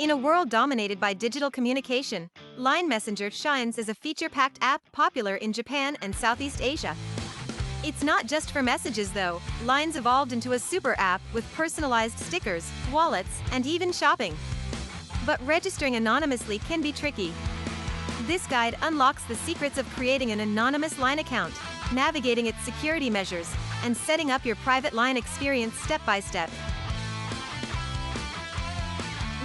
In a world dominated by digital communication, Line Messenger shines as a feature-packed app popular in Japan and Southeast Asia. It's not just for messages though. Line's evolved into a super app with personalized stickers, wallets, and even shopping. But registering anonymously can be tricky. This guide unlocks the secrets of creating an anonymous Line account, navigating its security measures, and setting up your private Line experience step by step.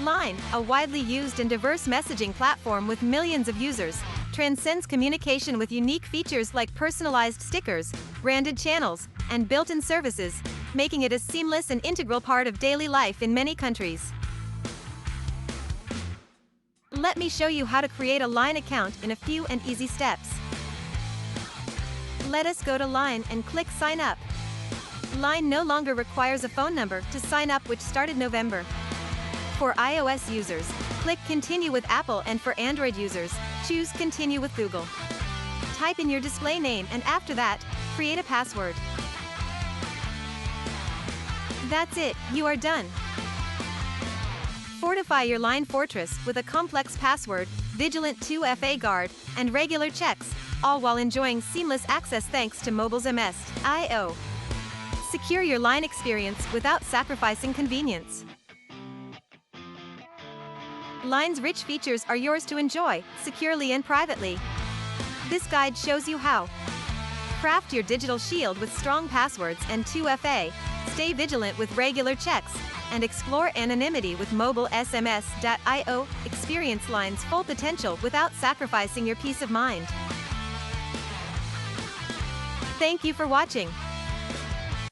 Line, a widely used and diverse messaging platform with millions of users, transcends communication with unique features like personalized stickers, branded channels, and built-in services, making it a seamless and integral part of daily life in many countries. Let me show you how to create a Line account in a few and easy steps. Let us go to Line and click Sign Up. Line no longer requires a phone number to sign up, which started November. For iOS users, click Continue with Apple, and for Android users, choose Continue with Google. Type in your display name and after that, create a password. That's it, you are done. Fortify your Line fortress with a complex password, vigilant 2FA guard, and regular checks, all while enjoying seamless access thanks to MobileSMS.io. Secure your Line experience without sacrificing convenience. Line's rich features are yours to enjoy, securely and privately. This guide shows you how. Craft your digital shield with strong passwords and 2FA, stay vigilant with regular checks, and explore anonymity with MobileSMS.io. Experience Line's full potential without sacrificing your peace of mind. Thank you for watching.